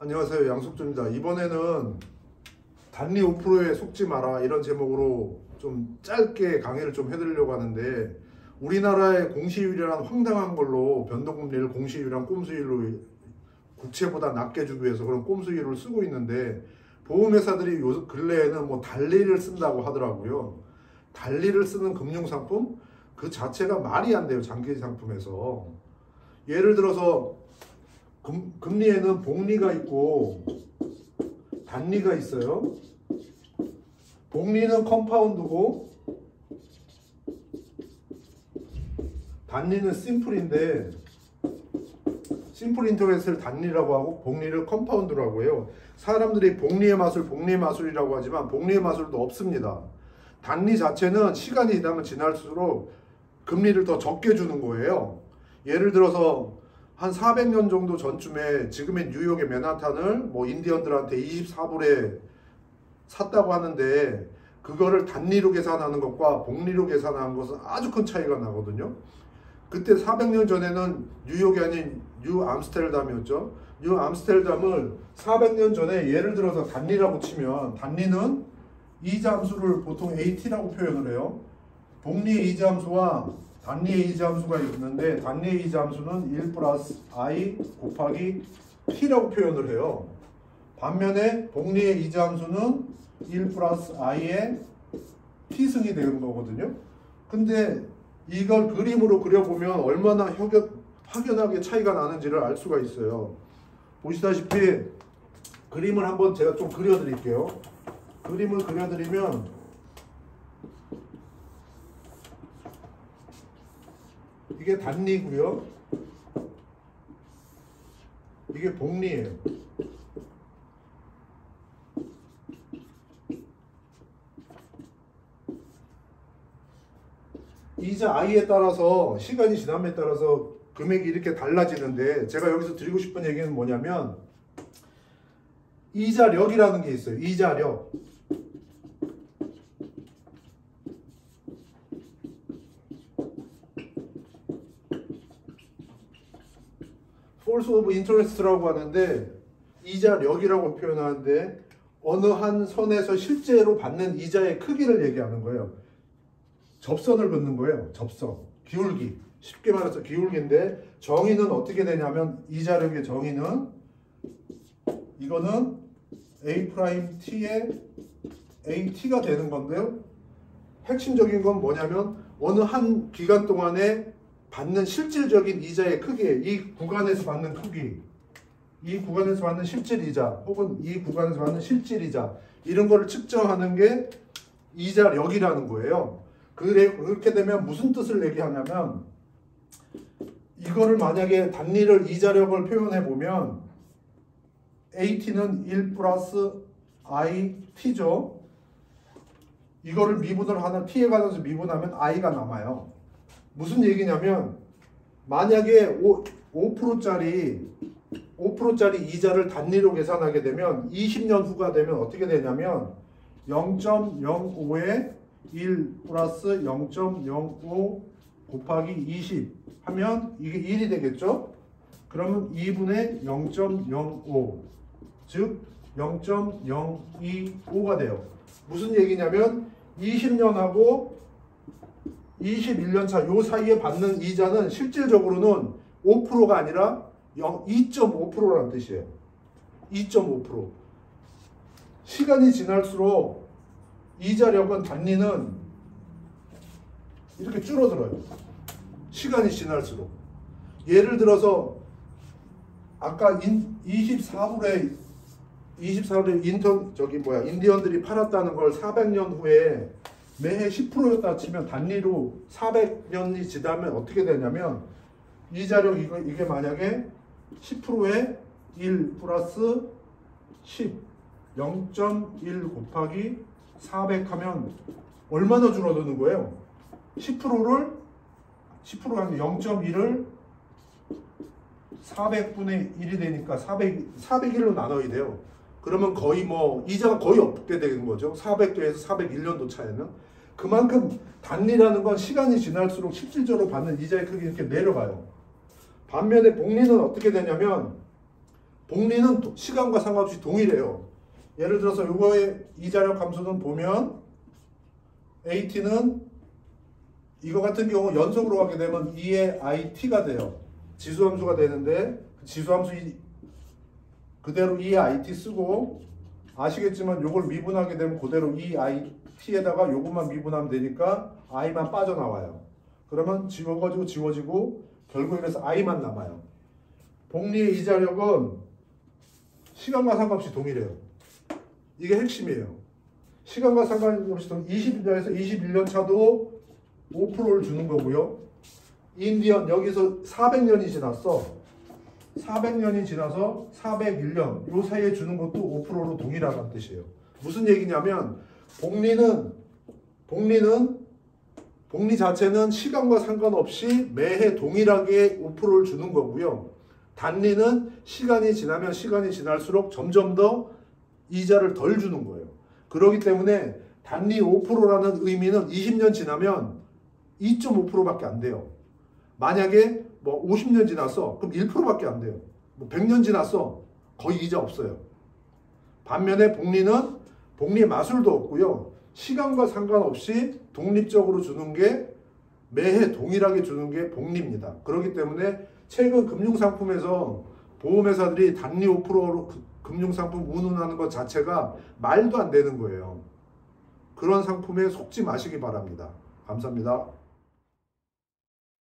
안녕하세요, 양석주입니다. 이번에는 단리 5%에 속지 마라 이런 제목으로 좀 짧게 강의를 좀 해드리려고 하는데, 우리나라의 공시율이란 황당한 걸로 변동금리를 공시율이랑 꼼수율로 국채보다 낮게 주기 위해서 그런 꼼수율을 쓰고 있는데, 보험회사들이 요 근래에는 뭐 달리를 쓴다고 하더라고요. 달리를 쓰는 금융상품 그 자체가 말이 안 돼요. 장기 상품에서 예를 들어서 금리에는 복리가 있고 단리가 있어요. 복리는 컴파운드고 단리는 심플인데, 심플 인터레스트를 단리라고 하고 복리를 컴파운드라고 해요. 사람들이 복리의 마술이라고 하지만 복리의 마술도 없습니다. 단리 자체는 시간이 지나면 지날수록 금리를 더 적게 주는 거예요. 예를 들어서 한 400년 정도 전쯤에 지금의 뉴욕의 맨하탄을 뭐 인디언들한테 24불에 샀다고 하는데, 그거를 단리로 계산하는 것과 복리로 계산하는 것은 아주 큰 차이가 나거든요. 그때 400년 전에는 뉴욕이 아닌 뉴암스테르담이었죠. 뉴암스테르담을 400년 전에 예를 들어서 단리라고 치면, 단리는 이자함수를 보통 AT라고 표현을 해요. 복리의 이자함수와 단리의 이자함수가 있는데, 단리의 이자함수는 1 플러스 I 곱하기 T라고 표현을 해요. 반면에 복리의 이자함수는 1 플러스 I의 T승이 되는 거거든요. 근데 이걸 그림으로 그려보면 얼마나 확연하게 차이가 나는지를 알 수가 있어요. 보시다시피 그림을 한번 제가 좀 그려드릴게요. 그림을 그려드리면 이게 단리고요. 이게 복리예요. 이자 I에 따라서 시간이 지남에 따라서 금액이 이렇게 달라지는데, 제가 여기서 드리고 싶은 얘기는 뭐냐면, 이자력이라는 게 있어요. 이자력. force of interest라고 하는데, 이자력이라고 표현하는데, 어느 한 선에서 실제로 받는 이자의 크기를 얘기하는 거예요. 접선을 긋는 거예요. 접선. 기울기. 쉽게 말해서 기울기인데, 정의는 어떻게 되냐면, 이자력의 정의는 이거는 A'T의 AT가 되는 건데요. 핵심적인 건 뭐냐면, 어느 한 기간 동안에 받는 실질적인 이자의 크기, 이 구간에서 받는 크기, 이 구간에서 받는 실질 이자, 혹은 이 구간에서 받는 실질 이자, 이런 거를 측정하는 게 이자력이라는 거예요. 그렇게 되면 무슨 뜻을 얘기하냐면, 이거를 만약에 단리를 이자력을 표현해 보면 AT는 1 플러스 IT죠. 이거를 미분을 하는, T에 관해서 미분하면 I가 남아요. 무슨 얘기냐면, 만약에 5%짜리 이자를 단리로 계산하게 되면 20년 후가 되면 어떻게 되냐면 0.05에 1 플러스 0.05 곱하기 20 하면 이게 1이 되겠죠? 그러면 2분의 0.05, 즉 0.025가 돼요. 무슨 얘기냐면 20년하고 21년 차 요 사이에 받는 이자는 실질적으로는 5%가 아니라 2.5%라는 뜻이에요. 2.5%. 시간이 지날수록 이자력은 단리는 이렇게 줄어들어요. 시간이 지날수록. 예를 들어서 아까 24불에 인디언들이 팔았다는 걸 400년 후에 매해 10%였다 치면, 단리로 400년이 지나면 어떻게 되냐면, 이자력 이게 만약에 10%에 1 플러스 10, 0.1 곱하기 400 하면 얼마나 줄어드는 거예요? 10%가 아니라 0.1을 400분의 1이 되니까 401로 나눠야 돼요. 그러면 거의 뭐 이자가 거의 없게 되는 거죠. 400도에서 401년도 차이는. 그만큼 단리라는 건 시간이 지날수록 실질적으로 받는 이자의 크기가 이렇게 내려가요. 반면에 복리는 어떻게 되냐면, 복리는 시간과 상관없이 동일해요. 예를 들어서 요거의 이자력 함수는 보면 AT는 이거 같은 경우 연속으로 가게 되면 2의 IT가 돼요. 지수함수가 되는데 지수함수 그대로 2의 IT 쓰고 아시겠지만 요걸 미분하게 되면 그대로 2IT에다가 요것만 미분하면 되니까 I만 빠져나와요. 그러면 지워가지고 지워지고 결국 이래서 I만 남아요. 복리의 이자력은 시간과 상관없이 동일해요. 이게 핵심이에요. 시간과 상관없이 20년에서 21년 차도 5%를 주는 거고요. 인디언 여기서 400년이 지났어. 400년이 지나서 401년 요 사이에 주는 것도 5%로 동일하다는 뜻이에요. 무슨 얘기냐면 복리 자체는 시간과 상관없이 매해 동일하게 5%를 주는 거고요. 단리는 시간이 지나면 시간이 지날수록 점점 더 이자를 덜 주는 거예요. 그렇기 때문에 단리 5%라는 의미는 20년 지나면 2.5%밖에 안 돼요. 만약에 뭐 50년 지났어. 그럼 1%밖에 안 돼요. 뭐 100년 지났어. 거의 이자 없어요. 반면에 복리는 복리 마술도 없고요. 시간과 상관없이 독립적으로 주는 게 매해 동일하게 주는 게 복리입니다. 그렇기 때문에 최근 금융상품에서 보험회사들이 단리 5%로 금융상품 운운하는 것 자체가 말도 안 되는 거예요. 그런 상품에 속지 마시기 바랍니다. 감사합니다.